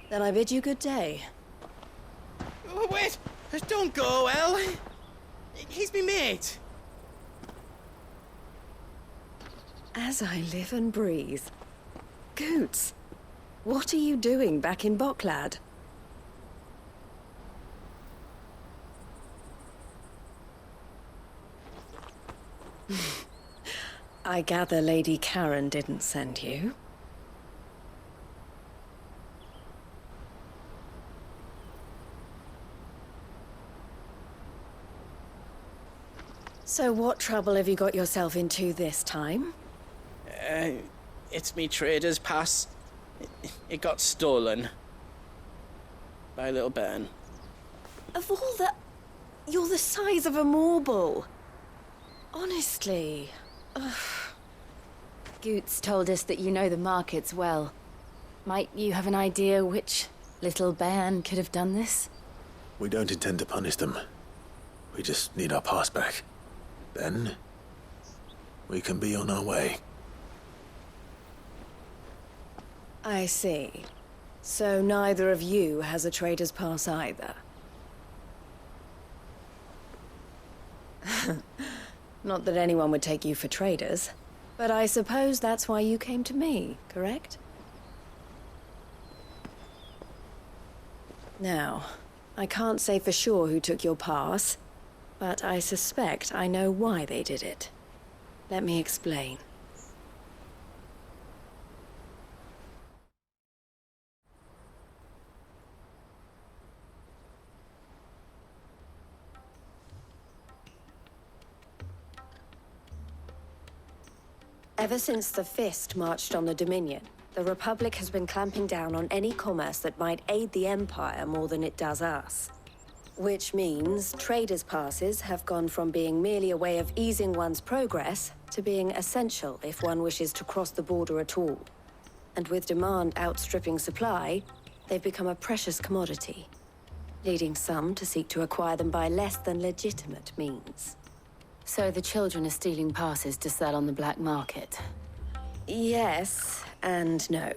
Then I bid you good day. Oh, wait! Don't go, El. He's me mate. As I live and breathe. Goots, what are you doing back in Bocklad? I gather Lady Karen didn't send you. So what trouble have you got yourself into this time? It's me trader's pass. It got stolen. By little Ben. Of all the... You're the size of a marble. Honestly. Ugh. Goots told us that you know the markets well. Might you have an idea which little bairn could have done this? We don't intend to punish them. We just need our pass back. Then, we can be on our way. I see. So neither of you has a trader's pass either. Not that anyone would take you for traders, but I suppose that's why you came to me, correct? Now, I can't say for sure who took your pass, but I suspect I know why they did it. Let me explain. Ever since the Fist marched on the Dominion, the Republic has been clamping down on any commerce that might aid the Empire more than it does us. Which means traders' passes have gone from being merely a way of easing one's progress to being essential if one wishes to cross the border at all. And with demand outstripping supply, they've become a precious commodity, leading some to seek to acquire them by less than legitimate means. So the children are stealing passes to sell on the black market? Yes, and no.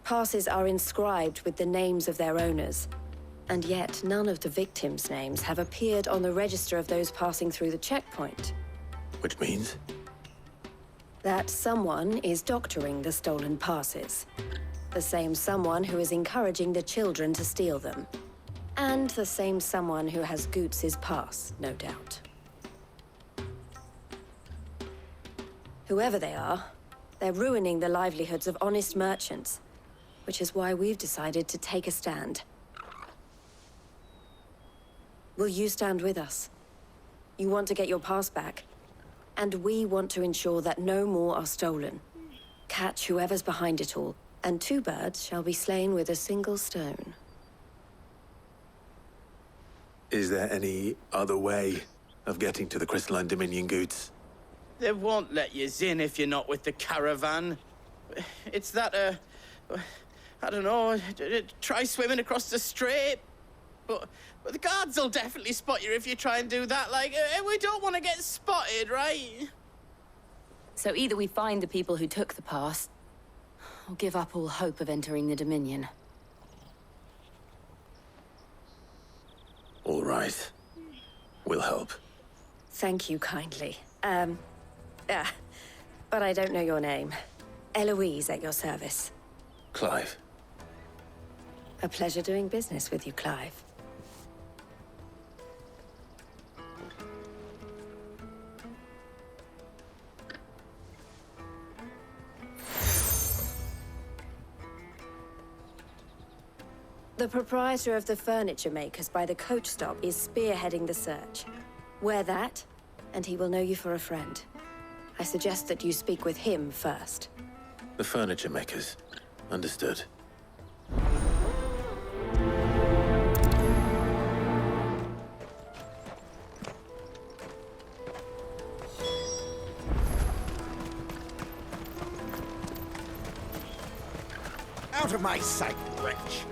Passes are inscribed with the names of their owners, and yet none of the victims' names have appeared on the register of those passing through the checkpoint. Which means? That someone is doctoring the stolen passes. The same someone who is encouraging the children to steal them. And the same someone who has Goots' pass, no doubt. Whoever they are, they're ruining the livelihoods of honest merchants, which is why we've decided to take a stand. Will you stand with us? You want to get your pass back, and we want to ensure that no more are stolen. Catch whoever's behind it all, and 2 birds shall be slain with a single stone. Is there any other way of getting to the Crystalline Dominion, Goots? They won't let you in if you're not with the caravan. It's that, I don't know, try swimming across the strait. But the guards will definitely spot you if you try and do that. Like, we don't want to get spotted, right? So either we find the people who took the pass, or give up all hope of entering the Dominion. All right. We'll help. Thank you kindly. But I don't know your name. Eloise at your service. Clive. A pleasure doing business with you, Clive. The proprietor of the furniture makers by the coach stop is spearheading the search. Wear that, and he will know you for a friend. I suggest that you speak with him first. The furniture makers. Understood. Out of my sight, wretch!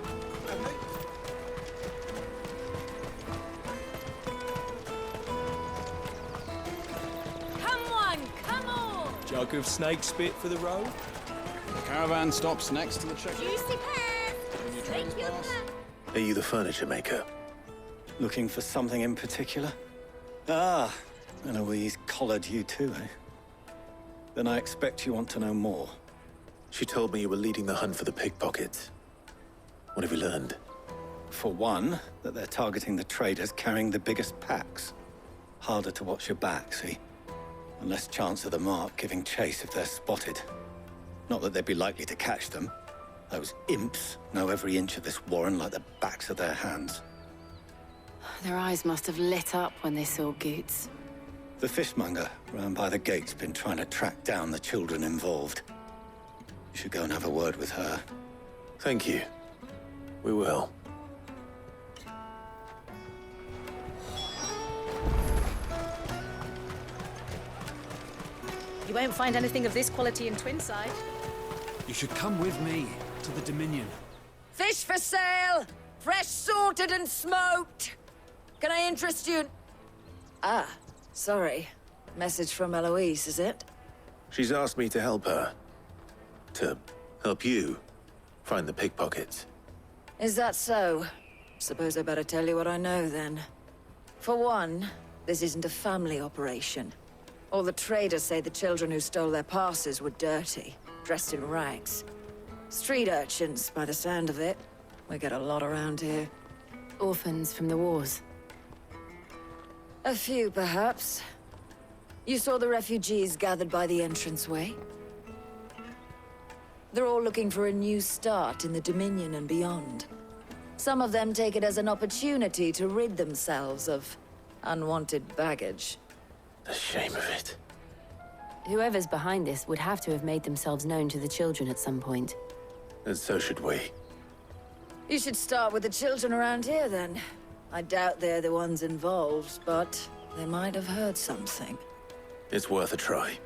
Come on, come on! Jug of snake spit for the road? The caravan stops next to the check. Juicy pears! Snake plans, boss? Are you the furniture maker? Looking for something in particular? Ah, Eloise collared you too, eh? Then I expect you want to know more. She told me you were leading the hunt for the pickpockets. What have you learned? For one, that they're targeting the traders carrying the biggest packs. Harder to watch your back, see? And less chance of the mark giving chase if they're spotted. Not that they'd be likely to catch them. Those imps know every inch of this warren like the backs of their hands. Their eyes must have lit up when they saw Goots. The fishmonger round by the gate's been trying to track down the children involved. You should go and have a word with her. Thank you. We will. You won't find anything of this quality in Twinside. You should come with me to the Dominion. Fish for sale! Fresh sorted and smoked! Can I interest you? Ah, sorry. Message from Eloise, is it? She's asked me to help her. To help you find the pickpockets. Is that so? Suppose I better tell you what I know, then. For one, this isn't a family operation. All the traders say the children who stole their passes were dirty, dressed in rags. Street urchins, by the sound of it. We get a lot around here. Orphans from the wars. A few, perhaps. You saw the refugees gathered by the entranceway? They're all looking for a new start in the Dominion and beyond. Some of them take it as an opportunity to rid themselves of unwanted baggage. The shame of it. Whoever's behind this would have to have made themselves known to the children at some point. And so should we. You should start with the children around here, then. I doubt they're the ones involved, but they might have heard something. It's worth a try.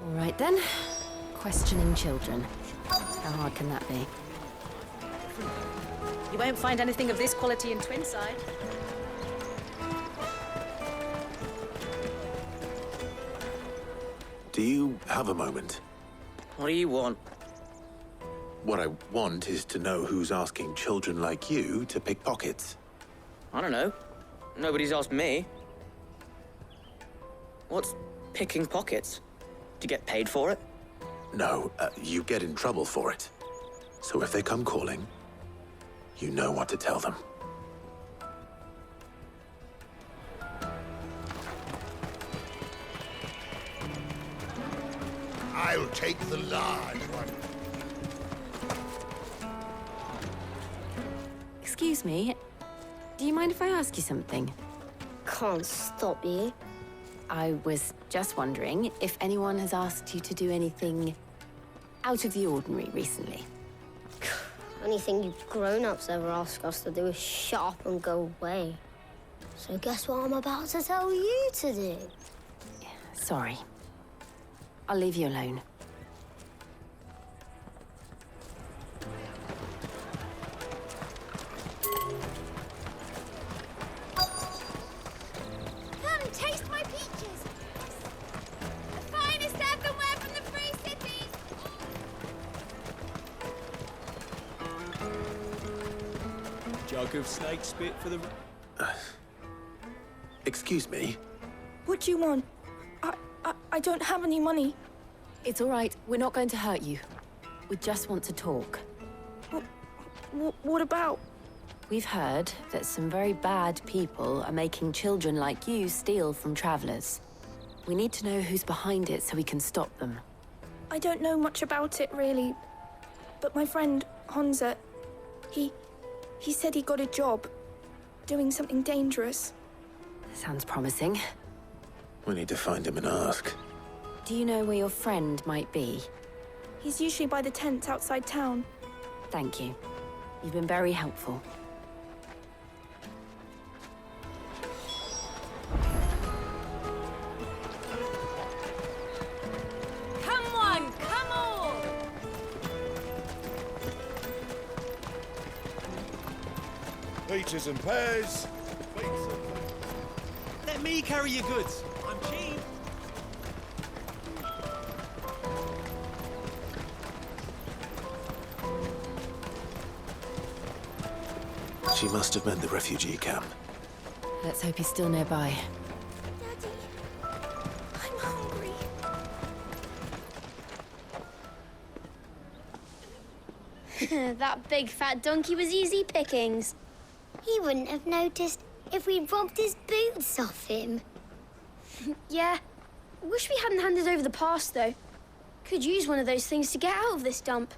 All right then. Questioning children. How hard can that be? You won't find anything of this quality in Twinside. Do you have a moment? What do you want? What I want is to know who's asking children like you to pick pockets. I don't know. Nobody's asked me. What's picking pockets? Do you get paid for it? No, you get in trouble for it. So if they come calling, you know what to tell them. I'll take the large one. Excuse me. Do you mind if I ask you something? Can't stop you. I was just wondering if anyone has asked you to do anything out of the ordinary recently. Anything you grown-ups ever ask us to do is shut up and go away. So guess what I'm about to tell you to do? Sorry. I'll leave you alone. Come, taste my peaches! The finest everywhere from the Free Cities! Jug of snake spit for the... Excuse me? What do you want? I don't have any money. It's all right. We're not going to hurt you. We just want to talk. What about? We've heard that some very bad people are making children like you steal from travelers. We need to know who's behind it so we can stop them. I don't know much about it, really. But my friend, Honza, he said he got a job doing something dangerous. Sounds promising. We need to find him and ask. Do you know where your friend might be? He's usually by the tents outside town. Thank you. You've been very helpful. Come on, come on! Peaches and pears. Let me carry your goods. I'm cheap. She must have meant the refugee camp. Let's hope he's still nearby. Daddy, I'm hungry. That big fat donkey was easy pickings. He wouldn't have noticed if we'd robbed his boots off him. Yeah. Wish we hadn't handed over the pass, though. Could use one of those things to get out of this dump.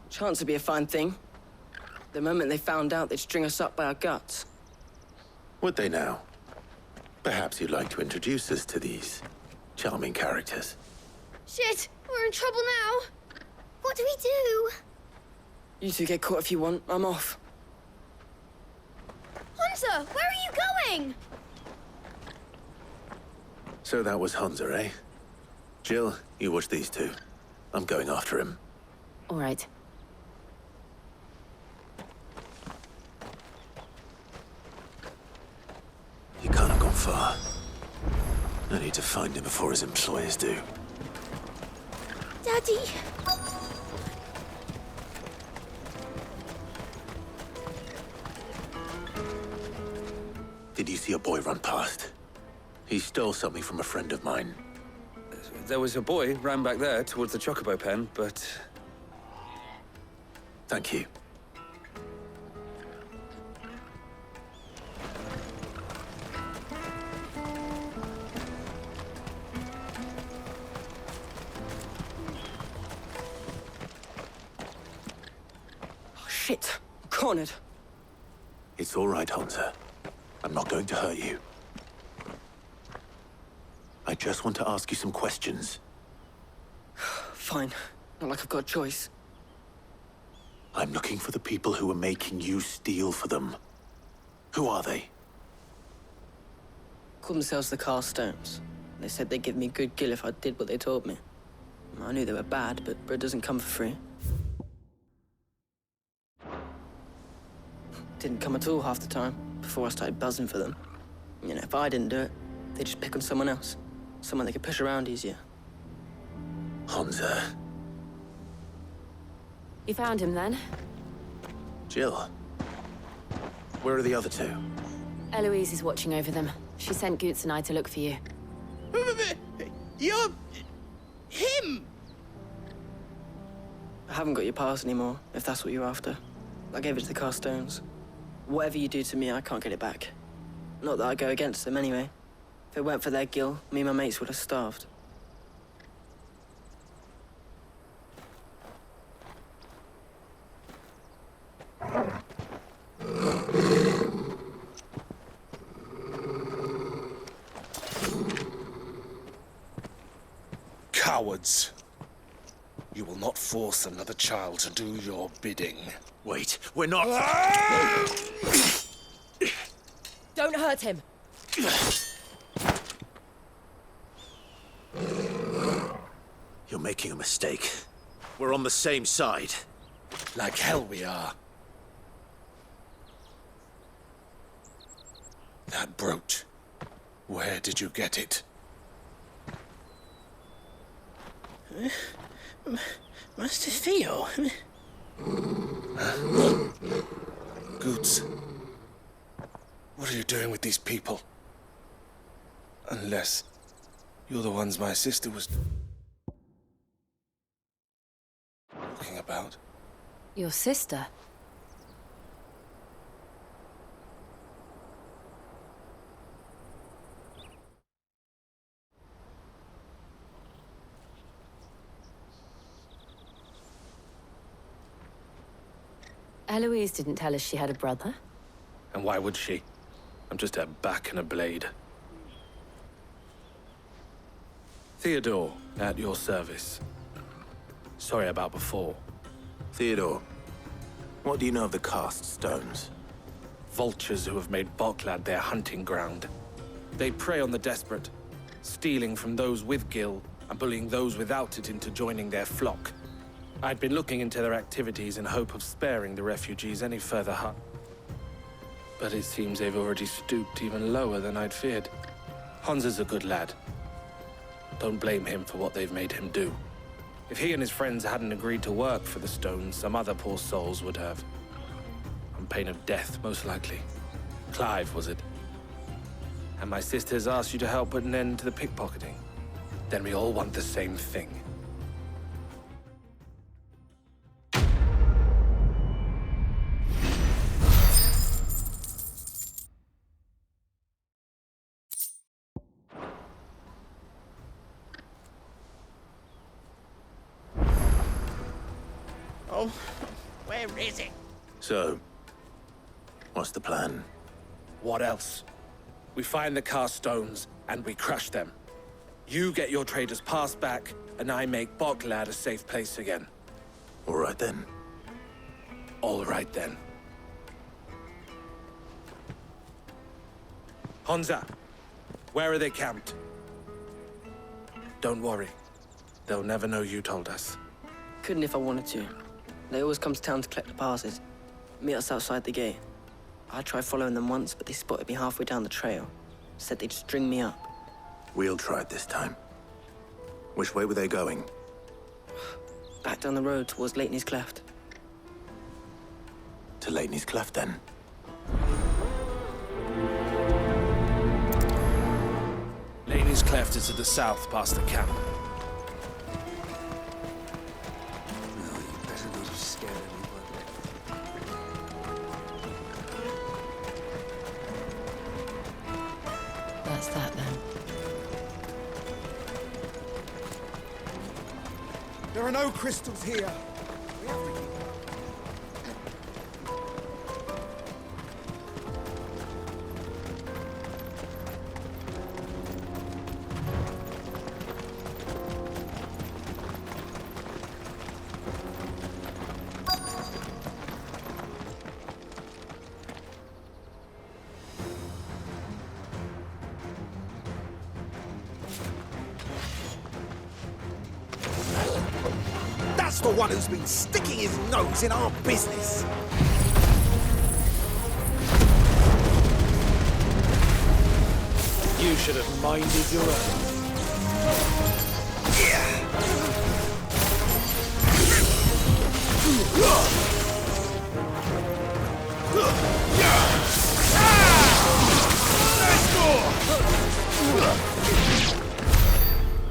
Chance would be a fine thing. The moment they found out, they'd string us up by our guts. Would they now? Perhaps you'd like to introduce us to these charming characters. Shit, we're in trouble now. What do we do? You two get caught if you want. I'm off. Hunter, where are you going? So that was Hunter, eh? Jill, you watch these two. I'm going after him. All right. He can't have gone far. I need to find him before his employers do. Daddy! Did you see a boy run past? He stole something from a friend of mine. There was a boy ran back there towards the Chocobo pen, but... Thank you. Oh, shit. I'm cornered. It's all right, Hunter. I'm not going to hurt you. I just want to ask you some questions. Fine. Not like I've got a choice. I'm looking for the people who are making you steal for them. Who are they? Called themselves the Carstones. They said they'd give me good gill if I did what they told me. I knew they were bad, but bread doesn't come for free. Didn't come at all half the time, before I started buzzing for them. You know, if I didn't do it, they'd just pick on someone else. Someone they could push around easier. Hunter. You found him then? Jill. Where are the other two? Eloise is watching over them. She sent Goots and I to look for you. You're... him! I haven't got your pass anymore, if that's what you're after. I gave it to the Carstones. Whatever you do to me, I can't get it back. Not that I go against them anyway. If it weren't for their gill, me and my mates would have starved. Cowards. You will not force another child to do your bidding. Wait, we're not... Don't hurt him! You're making a mistake. We're on the same side. Like hell we are. That brooch. Where did you get it? Master Theo? Goots. What are you doing with these people? Unless you're the ones my sister was talking about. Your sister? Eloise didn't tell us she had a brother. And why would she? I'm just her back and a blade. Theodore, at your service. Sorry about before. Theodore, what do you know of the cast stones? Vultures who have made Boklad their hunting ground. They prey on the desperate, stealing from those with gill and bullying those without it into joining their flock. I'd been looking into their activities in hope of sparing the refugees any further harm. But it seems they've already stooped even lower than I'd feared. Hansa's a good lad. Don't blame him for what they've made him do. If he and his friends hadn't agreed to work for the stones, some other poor souls would have. I'm pain of death, most likely. Clive, was it? And my sisters asked you to help put an end to the pickpocketing. Then we all want the same thing. Oh, where is it? So, what's the plan? What else? We find the cast stones, and we crush them. You get your trader's pass back, and I make Boklad a safe place again. All right then. All right then. Honza, where are they camped? Don't worry. They'll never know you told us. Couldn't if I wanted to. They always come to town to collect the passes. Meet us outside the gate. I tried following them once, but they spotted me halfway down the trail. Said they'd string me up. We'll try it this time. Which way were they going? Back down the road towards Lateney's Cleft. To Lateney's Cleft, then. Laney's Cleft is to the south, past the camp. That's that then. There are no crystals here. We have to keep... That's the one who's been sticking his nose in our business. You should have minded your own.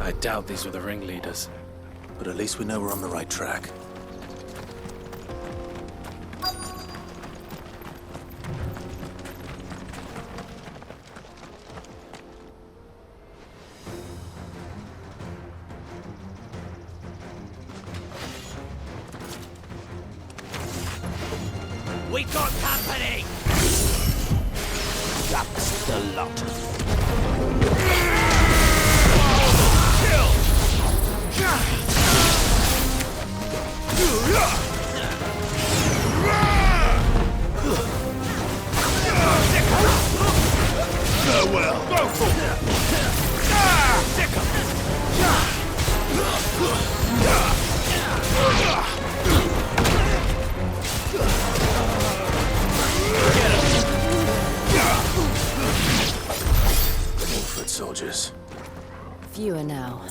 I doubt these were the ringleaders. But at least we know we're on the right track. We got company! That's the lot. Farewell. Go for it. Wolford soldiers. Fewer now.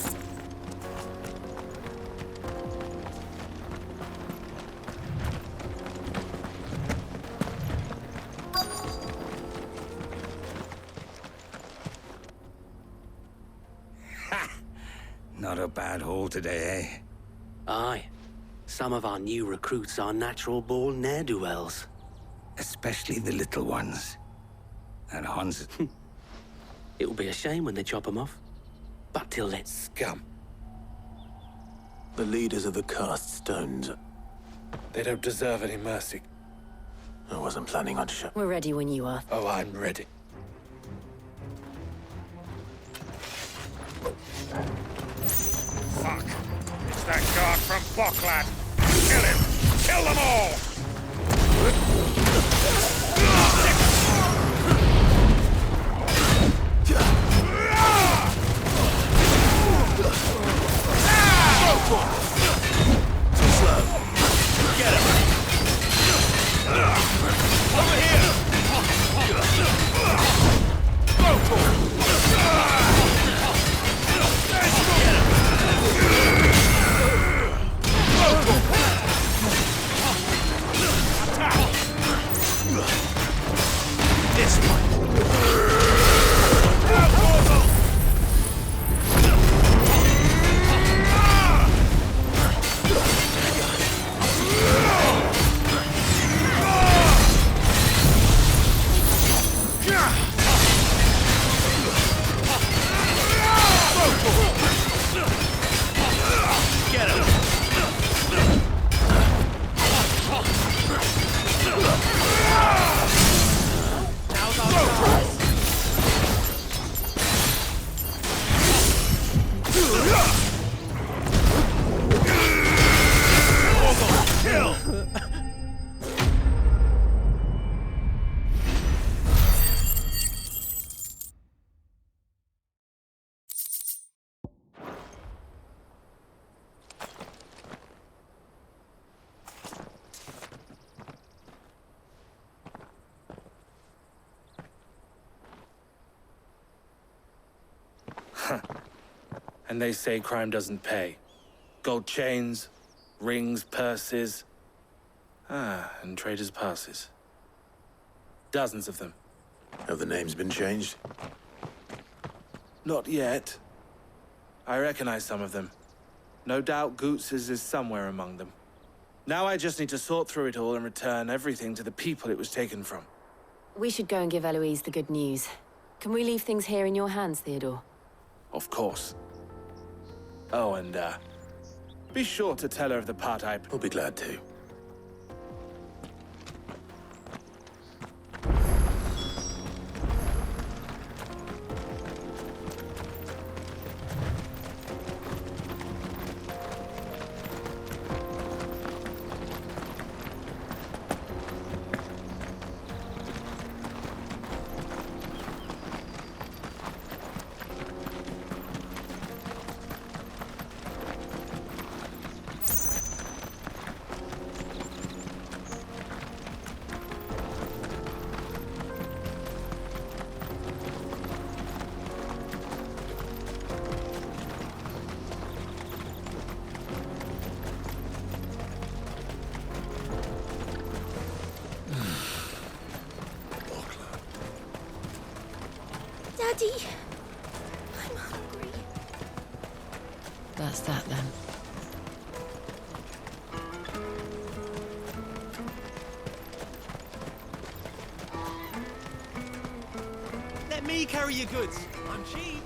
Not a bad haul today, eh? Aye. Some of our new recruits are natural-born ne'er-do-wells. Especially the little ones. And Hans... It'll be a shame when they chop them off. But till then... Scum. The leaders of the cast stones. They don't deserve any mercy. I wasn't planning on We're ready when you are. Oh, I'm ready. Fuck. It's that guard from Boklad. Kill him. Kill them all. Too slow. Get him! Over here! Go for it. And they say crime doesn't pay. Gold chains, rings, purses. And traders' passes. Dozens of them. Have the names been changed? Not yet. I recognize some of them. No doubt Goots's is somewhere among them. Now I just need to sort through it all and return everything to the people it was taken from. We should go and give Eloise the good news. Can we leave things here in your hands, Theodore? Of course. Oh, and, be sure to tell her of the part I... We'll be glad to. Daddy, I'm hungry. That's that then. Let me carry your goods. I'm cheap.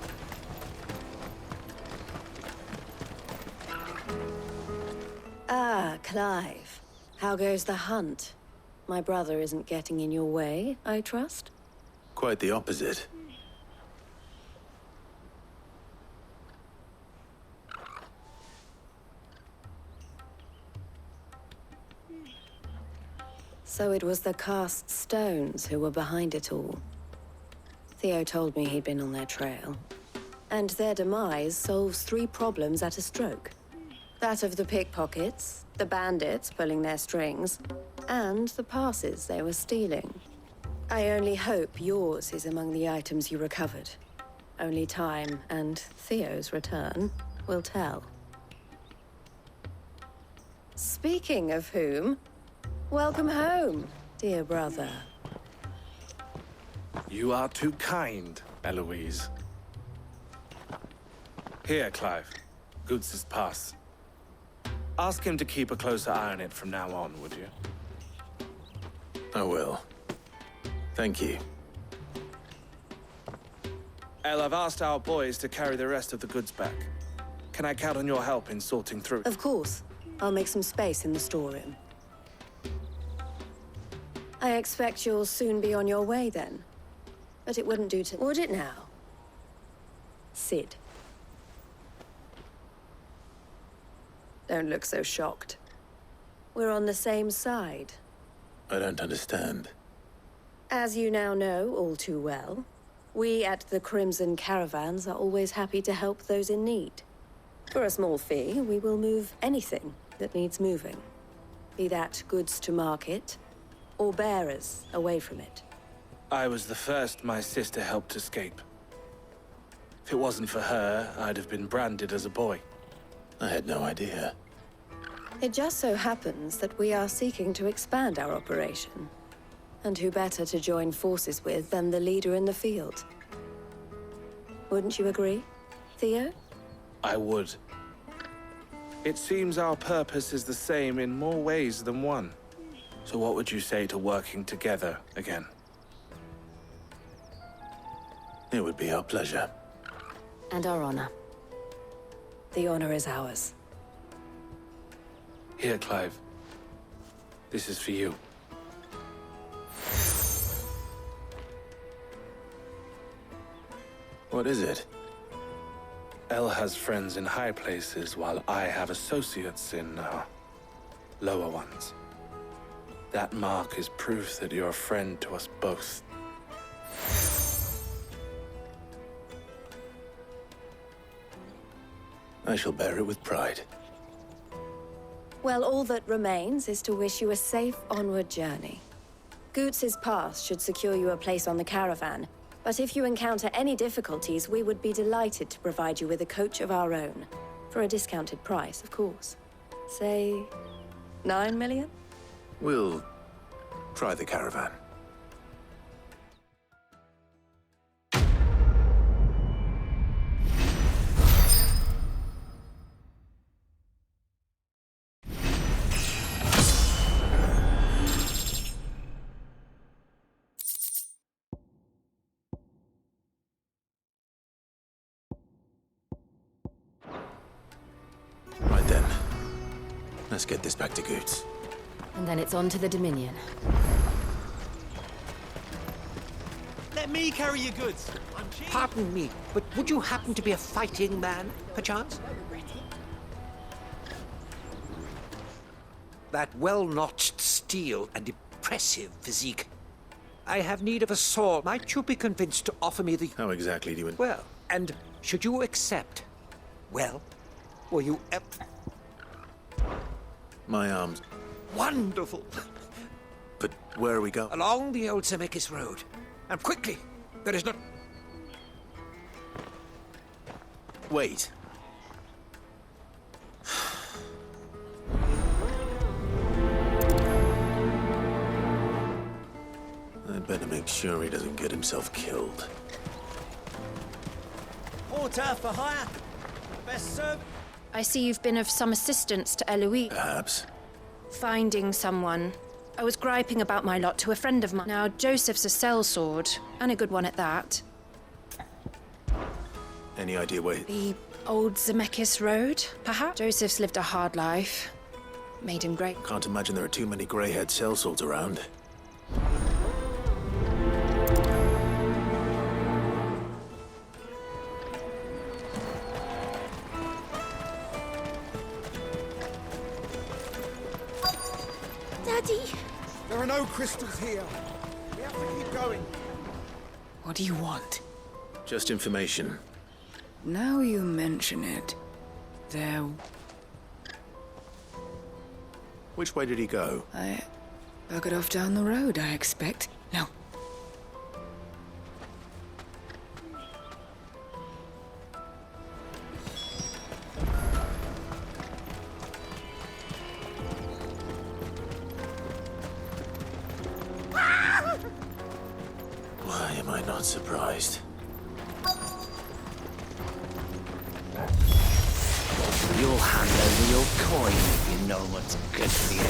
Ah, Clive. How goes the hunt? My brother isn't getting in your way, I trust? Quite the opposite. So it was the cast stones who were behind it all. Theo told me he'd been on their trail. And their demise solves 3 problems at a stroke. That of the pickpockets, the bandits pulling their strings, and the passes they were stealing. I only hope yours is among the items you recovered. Only time and Theo's return will tell. Speaking of whom, welcome home, dear brother. You are too kind, Eloise. Here, Clive. Goots's pass. Ask him to keep a closer eye on it from now on, would you? I will. Thank you. El, I've asked our boys to carry the rest of the goods back. Can I count on your help in sorting through? Of course. I'll make some space in the storeroom. I expect you'll soon be on your way then. But it wouldn't do to... Would it now? Sid. Don't look so shocked. We're on the same side. I don't understand. As you now know all too well, we at the Crimson Caravans are always happy to help those in need. For a small fee, we will move anything that needs moving. Be that goods to market, or bearers away from it. I was the first my sister helped escape. If it wasn't for her, I'd have been branded as a boy. I had no idea. It just so happens that we are seeking to expand our operation. And who better to join forces with than the leader in the field? Wouldn't you agree, Theo? I would. It seems our purpose is the same in more ways than one. So what would you say to working together again? It would be our pleasure. And our honor. The honor is ours. Here, Clive. This is for you. What is it? El has friends in high places, while I have associates in, lower ones. That mark is proof that you're a friend to us both. I shall bear it with pride. Well, all that remains is to wish you a safe onward journey. Goots's pass should secure you a place on the caravan, but if you encounter any difficulties, we would be delighted to provide you with a coach of our own. For a discounted price, of course. Say, 9 million? We'll try the caravan. Right then. Let's get this back to Goots. And then it's on to the Dominion. Let me carry your goods. I'm cheap. Pardon me, but would you happen to be a fighting man, perchance? That well-notched steel and impressive physique. I have need of a sword. Might you be convinced to offer me the... How exactly do you... Well, and should you accept? Well, will you... My arms. Wonderful! But where are we going? Along the old Zemeckis Road. And quickly! There is not... Wait. I'd better make sure he doesn't get himself killed. Porter for hire. Best servant. I see you've been of some assistance to Eloise. Perhaps. Finding someone. I was griping about my lot to a friend of mine. Now, Joseph's a sellsword, and a good one at that. Any idea where... The old Zemeckis Road, perhaps? Joseph's lived a hard life. Made him great. Can't imagine there are too many grey-haired sellswords around. Daddy! There are no crystals here. We have to keep going. What do you want? Just information. Now you mention it, there... Which way did he go? I buggered off down the road, I expect. Now. Why am I not surprised? You'll hand over your coin if you know what's good for you.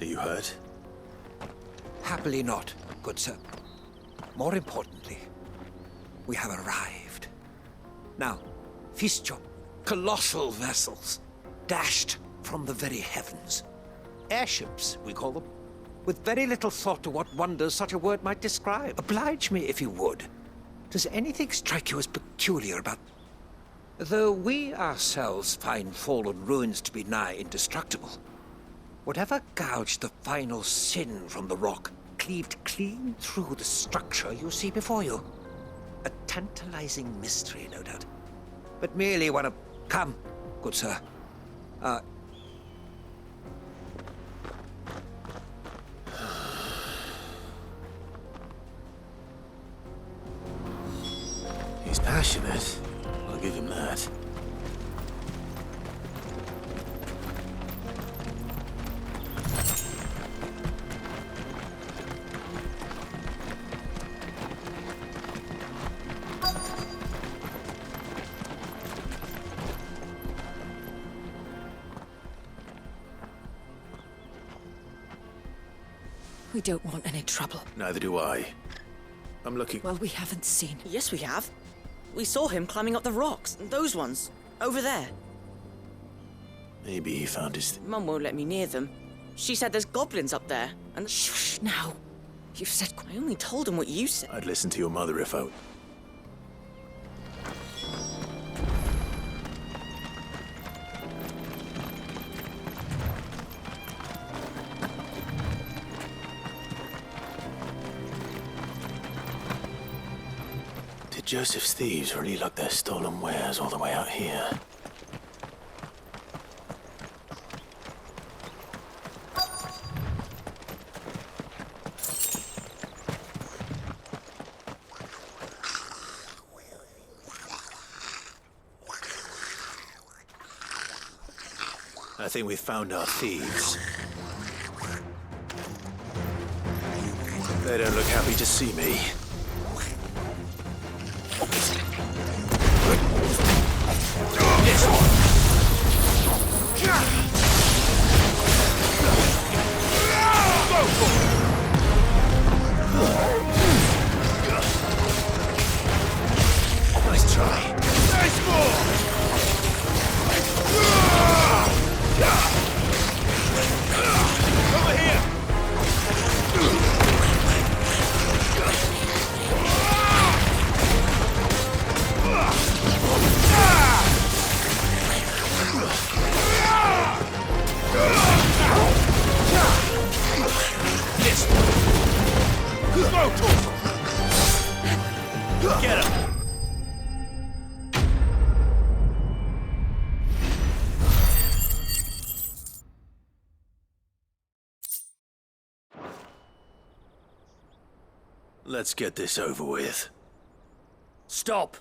Are you hurt? Happily not, good sir. More importantly, we have arrived. Now, feast your colossal vessels, dashed from the very heavens. Airships, we call them, with very little thought to what wonders such a word might describe. Oblige me if you would. Does anything strike you as peculiar about... Though we ourselves find fallen ruins to be nigh indestructible, whatever gouged the final sin from the rock cleaved clean through the structure you see before you. A tantalizing mystery, no doubt. But merely one of... Come, good sir. He's passionate. I'll give him that. We don't want any trouble. Neither do I. I'm looking... Well, we haven't seen. Yes, we have. We saw him climbing up the rocks. Those ones. Over there. Maybe he found his... Mum won't let me near them. She said there's goblins up there, and... Shush, now. You've said... I only told him what you said. I'd listen to your mother if I... Did Joseph's thieves really lug their stolen wares all the way out here? I think we've found our thieves. They don't look happy to see me. This one! Nice try. Nice ball! Over here! This one! Go, Torso! Get him! Let's get this over with. Stop!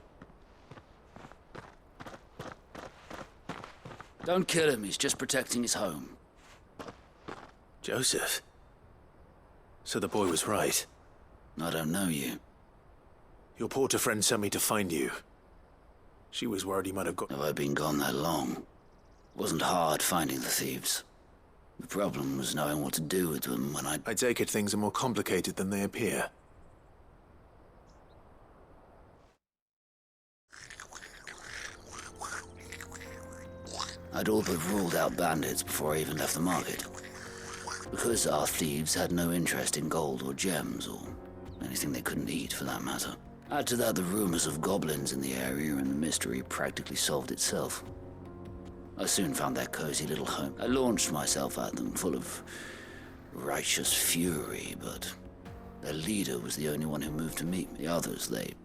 Don't kill him, he's just protecting his home. Joseph? So the boy was right. I don't know you. Your porter friend sent me to find you. She was worried he might have got... Have I been gone that long? It wasn't hard finding the thieves. The problem was knowing what to do with them when I take it things are more complicated than they appear. I'd all but ruled out bandits before I even left the market. Because our thieves had no interest in gold or gems, or anything they couldn't eat for that matter. Add to that the rumors of goblins in the area, and the mystery practically solved itself. I soon found their cozy little home. I launched myself at them, full of righteous fury, but their leader was the only one who moved to meet me. The others, they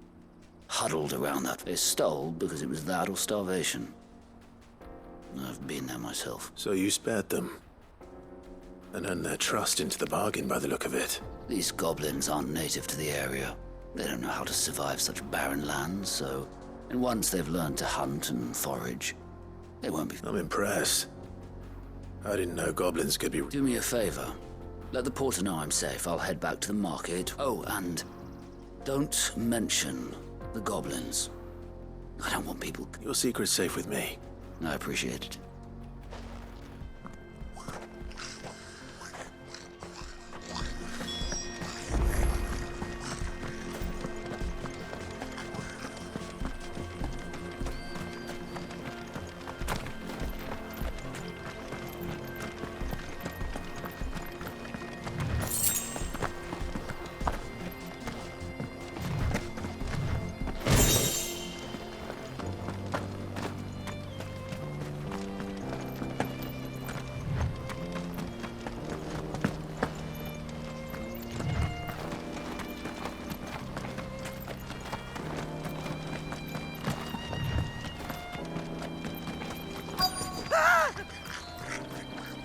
huddled around that. They stole because it was that or starvation. I've been there myself. So you spared them? And earned their trust into the bargain by the look of it. These goblins aren't native to the area. They don't know how to survive such barren lands, so... And once they've learned to hunt and forage, they won't be... I'm impressed. I didn't know goblins could be... Do me a favor. Let the porter know I'm safe. I'll head back to the market. Oh, and don't mention the goblins. I don't want people... Your secret's safe with me. I appreciate it.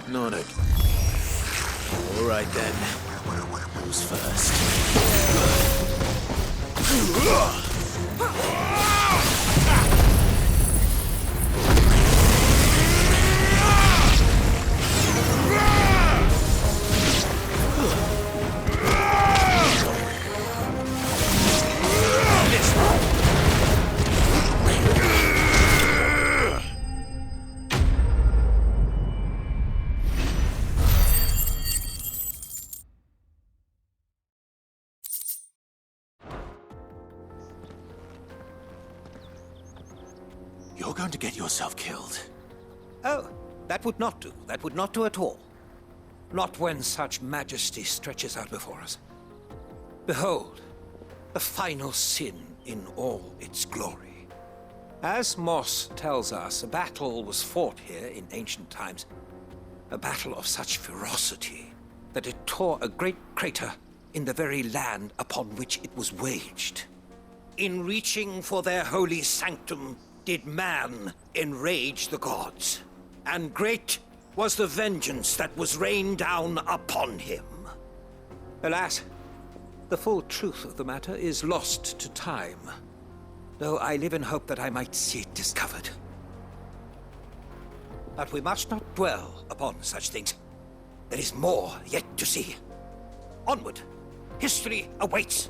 None. All right then. Who's first? going to get yourself killed. Oh, that would not do. That would not do at all. Not when such majesty stretches out before us. Behold, the final sin in all its glory. As Moss tells us, a battle was fought here in ancient times. A battle of such ferocity that it tore a great crater in the very land upon which it was waged. In reaching for their holy sanctum, did man enrage the gods, and great was the vengeance that was rained down upon him. Alas, the full truth of the matter is lost to time, though I live in hope that I might see it discovered. But we must not dwell upon such things. There is more yet to see. Onward! History awaits!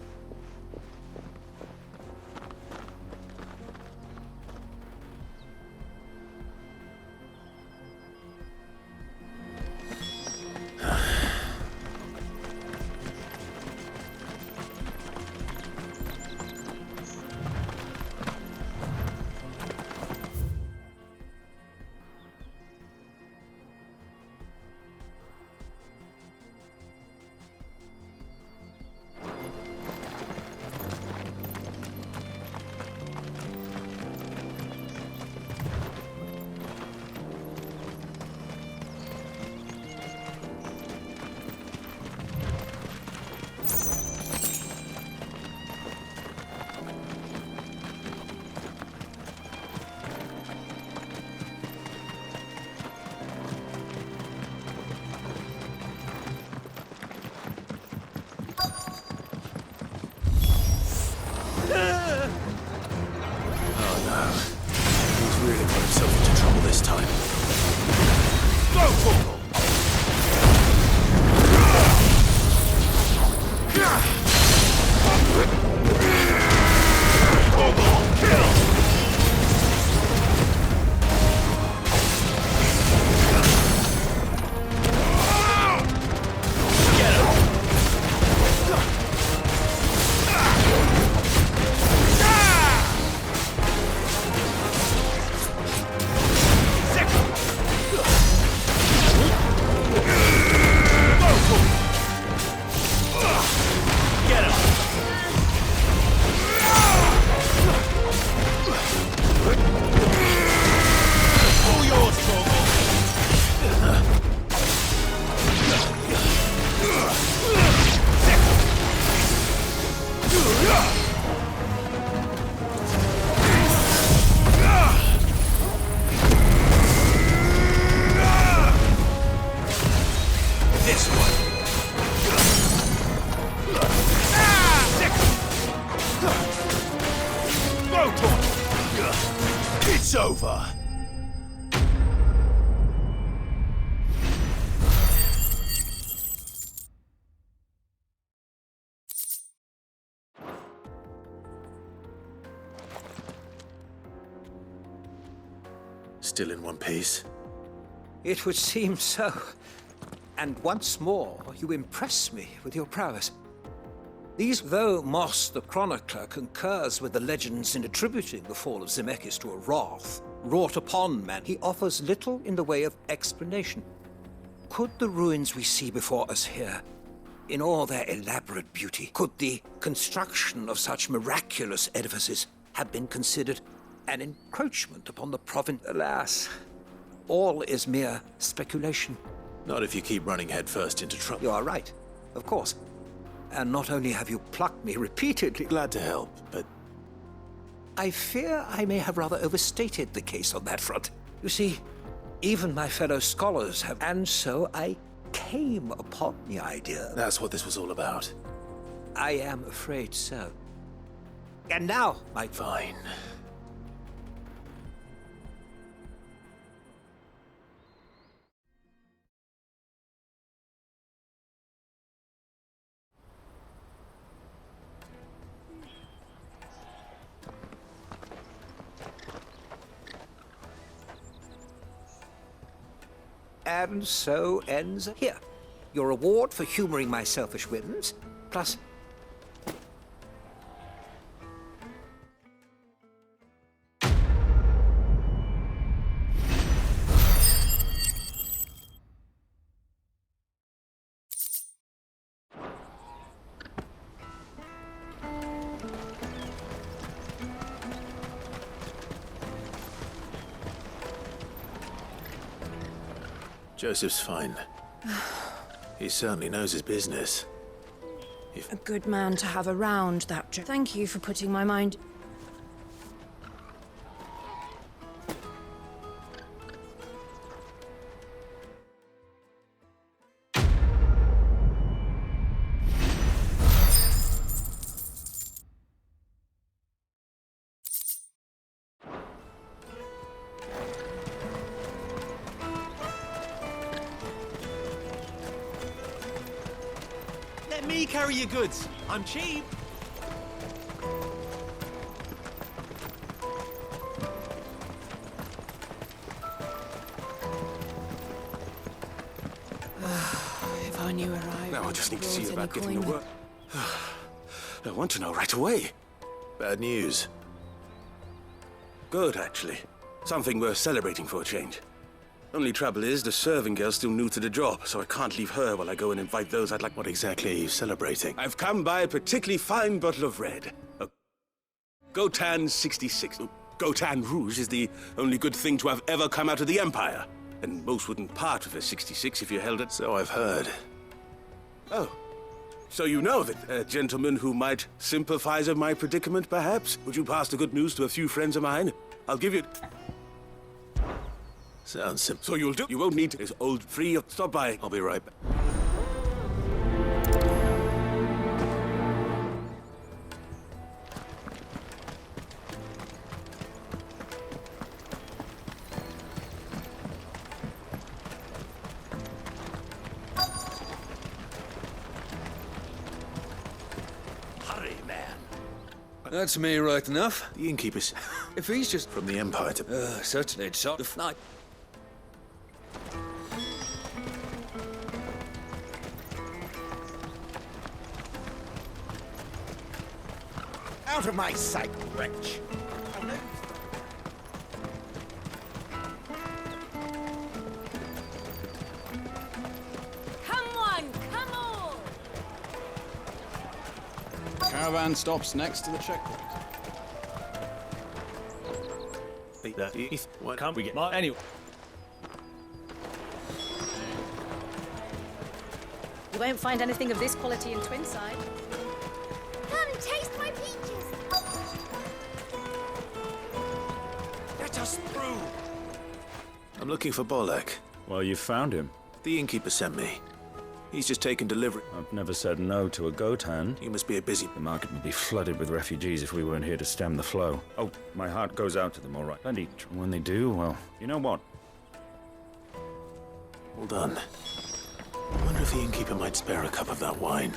It's over. Still in one piece? It would seem so. And once more, you impress me with your prowess. Though Moss the Chronicler concurs with the legends in attributing the fall of Zemeckis to a wrath wrought upon man, he offers little in the way of explanation. Could the ruins we see before us here, in all their elaborate beauty, could the construction of such miraculous edifices have been considered an encroachment upon the province? Alas, all is mere speculation. Not if you keep running headfirst into trouble. You are right, of course. And not only have you plucked me repeatedly... Glad to help, but... I fear I may have rather overstated the case on that front. You see, even my fellow scholars have... And so I came upon the idea... That's what this was all about. I am afraid so. And now, my... Fine. And so ends here. Your reward for humoring my selfish whims, plus... Joseph's fine. He certainly knows his business. A good man to have around, that Thank you for putting my mind... Let me carry your goods. I'm cheap. If I knew where I Now I just need to see brought about any getting to coin. work. I want to know right away. Bad news. Good, actually. Something worth celebrating for a change. Only trouble is, the serving girl's still new to the job, so I can't leave her while I go and invite those I'd like. What exactly are you celebrating? I've come by a particularly fine bottle of red. A Gotan 66. Gotan Rouge is the only good thing to have ever come out of the Empire. And most wouldn't part with a 66 if you held it. So I've heard. Oh. So you know that a gentleman who might sympathize with my predicament, perhaps? Would you pass the good news to a few friends of mine? I'll give you... Sounds simple. So you'll do... You won't need this old free... Stop by. I'll be right back. Hurry, man. That's me right enough. The innkeeper's... If he's just... From the Empire to... certainly it's sort of night. Out of my sight, wretch! Come on, come on! Caravan stops next to the checkpoint. What? Can't we get my... Anyway. You won't find anything of this quality in Twinside. Come, taste my peaches! Let us through! I'm looking for Bolek. Well, you found him. The innkeeper sent me. He's just taken delivery. I've never said no to a Gotan. You must be a busy... The market would be flooded with refugees if we weren't here to stem the flow. Oh, my heart goes out to them, all right. Plenty. When they do, well, you know what? All done. I wonder if the innkeeper might spare a cup of that wine.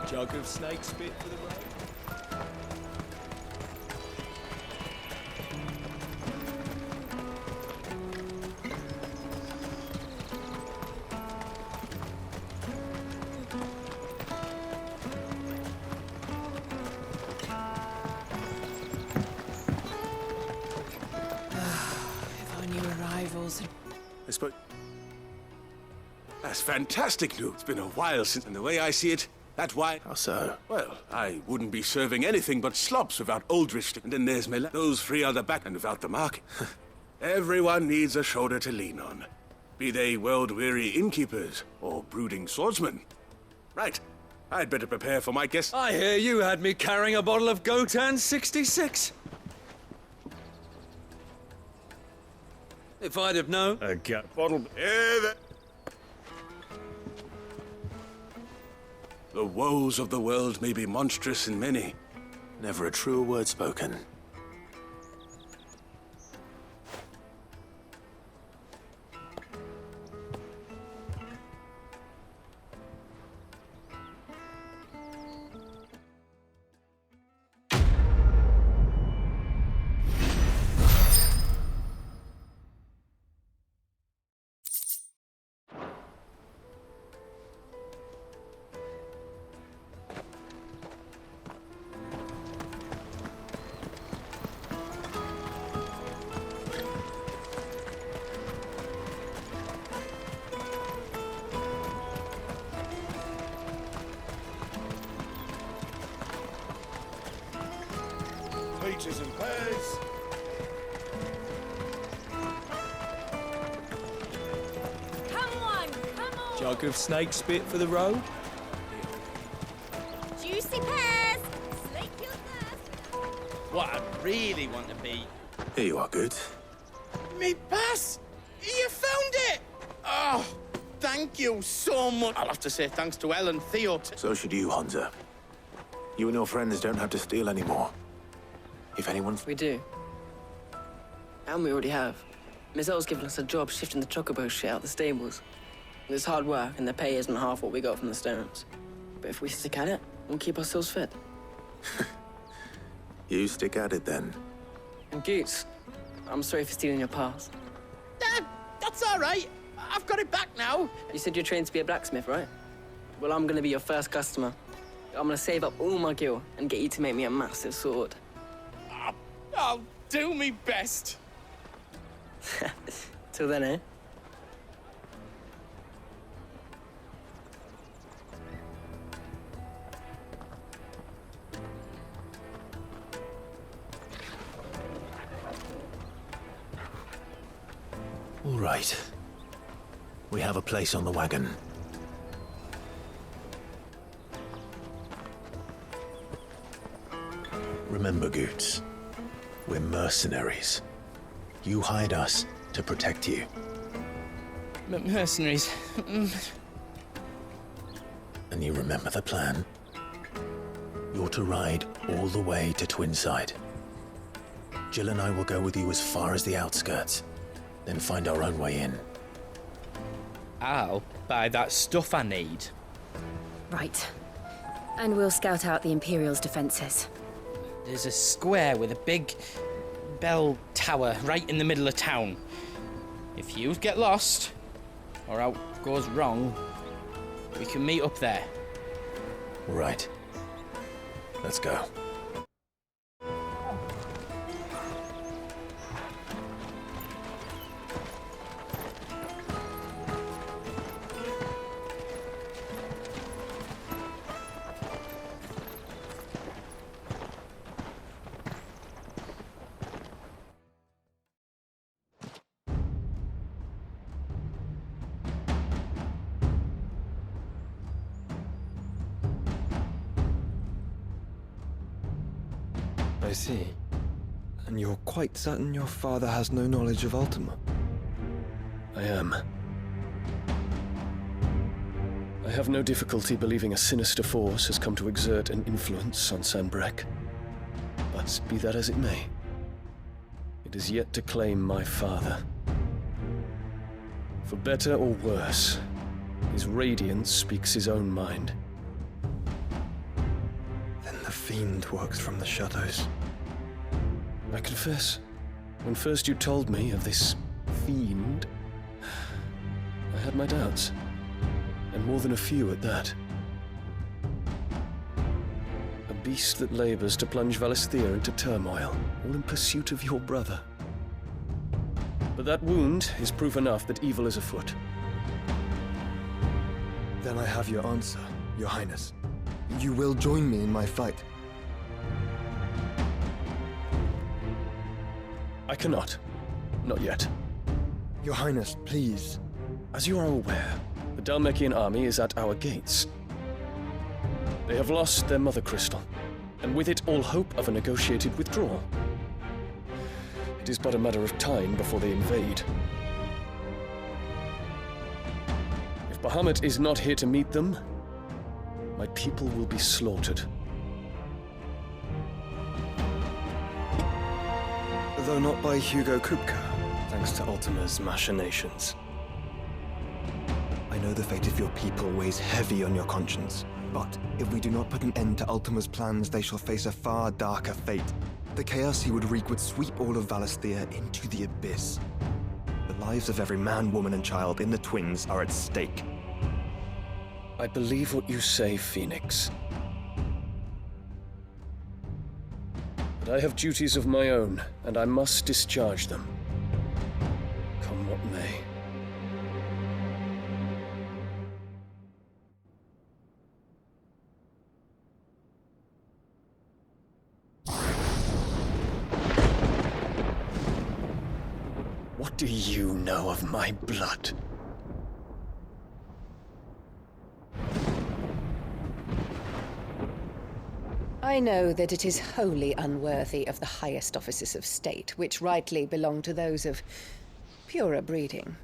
Jug of snake spit for the road. If I knew arrivals... I suppose... That's fantastic news. It's been a while since... And the way I see it, that wine... How so? Well, I wouldn't be serving anything but slops without Aldrich. And then there's Mela. Those three are the back and without the market. Everyone needs a shoulder to lean on. Be they world-weary innkeepers or brooding swordsmen. Right. I'd better prepare for my guest. I hear you had me carrying a bottle of Gotan 66. If I'd have known... A bottle... The woes of the world may be monstrous and many. Never a truer word spoken. inches and pairs. Come on, come on! Jug of snake spit for the road? Juicy pears! Slake your thirst! What I really want to be. Here you are, good. Me pass! You found it! Oh, thank you so much. I'll have to say thanks to Elle and Theo. So should you, Hansa. You and your friends don't have to steal anymore. If anyone's... We do. And we already have. Miss L's given us a job shifting the chocobo shit out the stables. It's hard work, and the pay isn't half what we got from the stones. But if we stick at it, we'll keep ourselves fit. You stick at it, then. And Goots, I'm sorry for stealing your pass. That's all right. I've got it back now. You said you're trained to be a blacksmith, right? Well, I'm gonna be your first customer. I'm gonna save up all my gil and get you to make me a massive sword. I'll do me best. Till then, eh? All right. We have a place on the wagon. Remember, Goots, we're mercenaries. You hired us to protect you. Mercenaries. And you remember the plan? You're to ride all the way to Twinside. Jill and I will go with you as far as the outskirts, then find our own way in. I'll buy that stuff I need. Right. And we'll scout out the Imperial's defenses. There's a square with a big bell tower right in the middle of town. If you get lost, or out goes wrong, we can meet up there. Right. Let's go. I see. And you're quite certain your father has no knowledge of Ultima? I am. I have no difficulty believing a sinister force has come to exert an influence on Sanbreque. But be that as it may, it is yet to claim my father. For better or worse, his radiance speaks his own mind. Then the fiend works from the shadows. I confess, when first you told me of this fiend, I had my doubts, and more than a few at that. A beast that labors to plunge Valisthea into turmoil, all in pursuit of your brother. But that wound is proof enough that evil is afoot. Then I have your answer, Your Highness. You will join me in my fight. I cannot. Not yet. Your Highness, please. As you are aware, the Dhalmekian army is at our gates. They have lost their mother crystal, and with it all hope of a negotiated withdrawal. It is but a matter of time before they invade. If Bahamut is not here to meet them, my people will be slaughtered. Though not by Hugo Kupka, thanks to Ultima's machinations. I know the fate of your people weighs heavy on your conscience, but if we do not put an end to Ultima's plans, they shall face a far darker fate. The chaos he would wreak would sweep all of Valisthea into the abyss. The lives of every man, woman, and child in the Twins are at stake. I believe what you say, Phoenix. But I have duties of my own, and I must discharge them. Come what may. What do you know of my blood? I know that it is wholly unworthy of the highest offices of state, which rightly belong to those of purer breeding.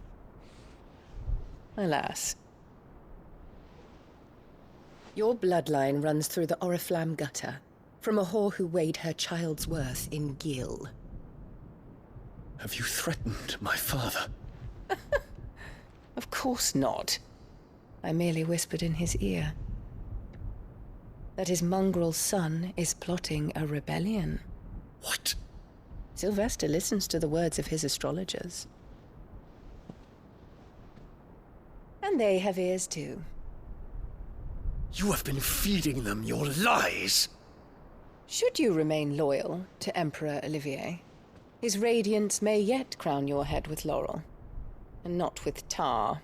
Alas. Your bloodline runs through the Oriflamme gutter, from a whore who weighed her child's worth in gill. Have you threatened my father? Of course not. I merely whispered in his ear that his mongrel son is plotting a rebellion. What? Sylvester listens to the words of his astrologers. And they have ears too. You have been feeding them your lies! Should you remain loyal to Emperor Olivier, his radiance may yet crown your head with laurel, and not with tar.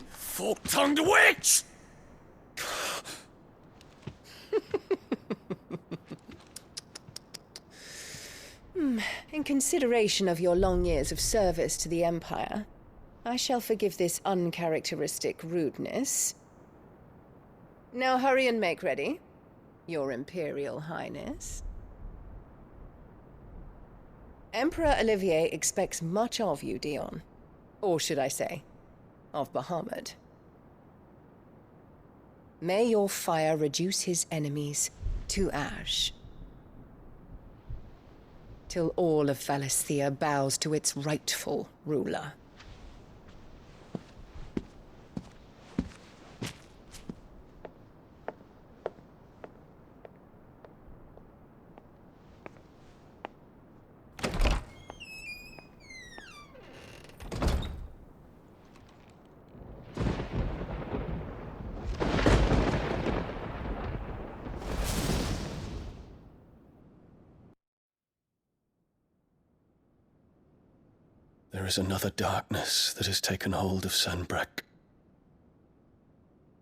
Fork-tongued witch! In consideration of your long years of service to the Empire, I shall forgive this uncharacteristic rudeness. Now hurry and make ready, Your Imperial Highness. Emperor Olivier expects much of you, Dion. Or should I say, of Bahamut. May your fire reduce his enemies to ash, till all of Valisthea bows to its rightful ruler. There is another darkness that has taken hold of Sanbreque.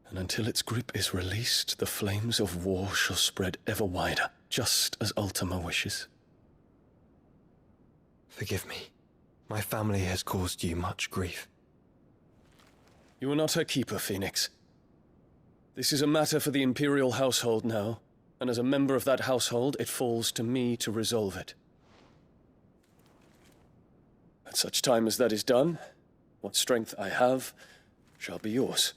And until its grip is released, the flames of war shall spread ever wider, just as Ultima wishes. Forgive me. My family has caused you much grief. You are not her keeper, Phoenix. This is a matter for the Imperial household now, and as a member of that household, it falls to me to resolve it. At such time as that is done, what strength I have shall be yours.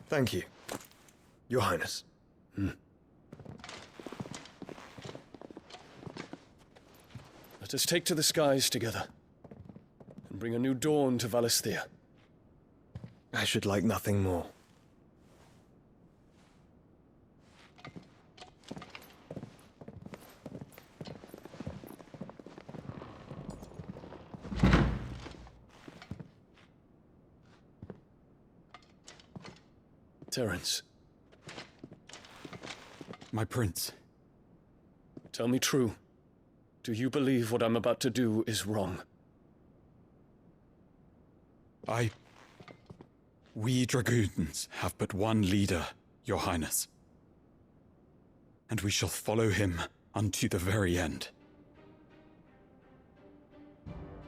Thank you, Your Highness. Let us take to the skies together, and bring a new dawn to Valisthea. I should like nothing more. Terence. My prince. Tell me true. Do you believe what I'm about to do is wrong? We dragoons have but one leader, Your Highness. And we shall follow him unto the very end.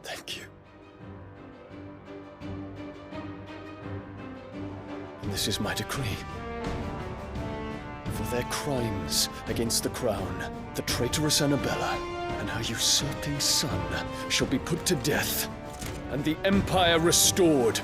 Thank you. And this is my decree. For their crimes against the crown, the traitorous Annabella and her usurping son shall be put to death, and the Empire restored.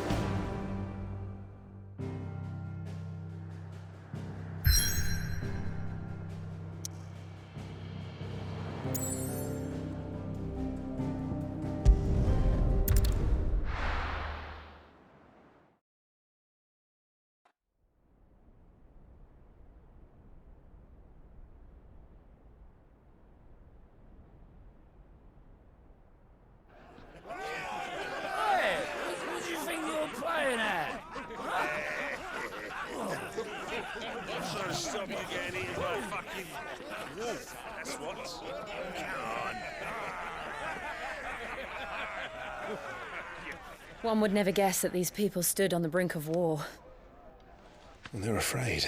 One would never guess that these people stood on the brink of war. And they're afraid.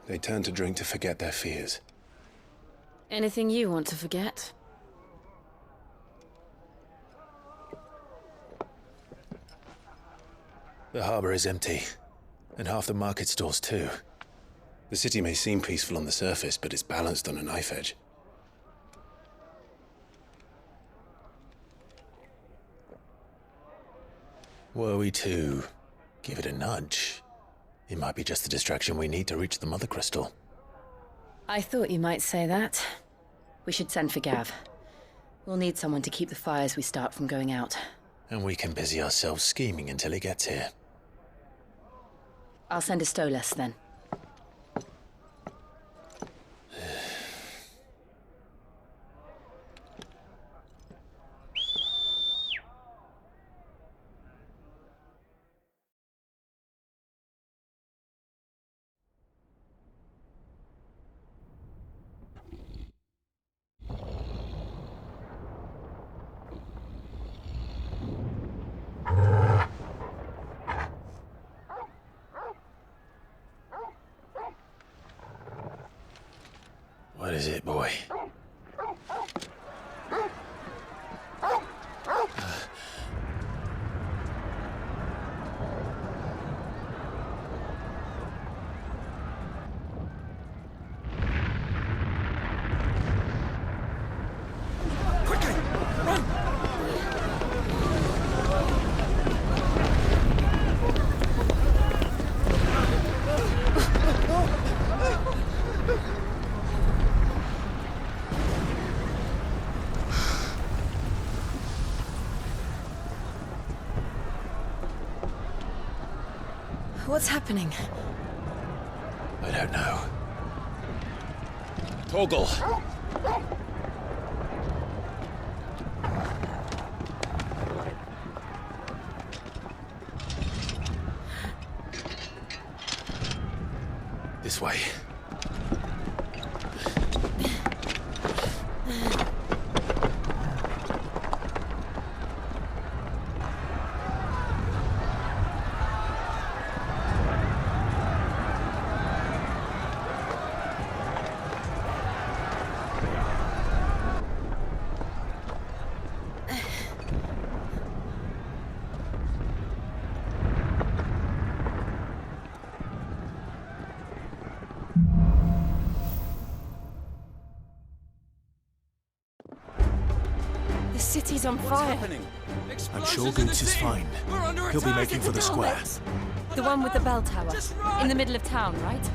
They turn to drink to forget their fears. Anything you want to forget? The harbor is empty, and half the market stalls too. The city may seem peaceful on the surface, but it's balanced on a knife edge. Were we to give it a nudge, it might be just the distraction we need to reach the Mother Crystal. I thought you might say that. We should send for Gav. We'll need someone to keep the fires we start from going out. And we can busy ourselves scheming until he gets here. I'll send a Stolas then. What is it, boy? What's happening? I don't know. Torgal! This way. The city's on fire. I'm sure Goots is fine. He'll be making for the square. The one with the bell tower. In the middle of town, right?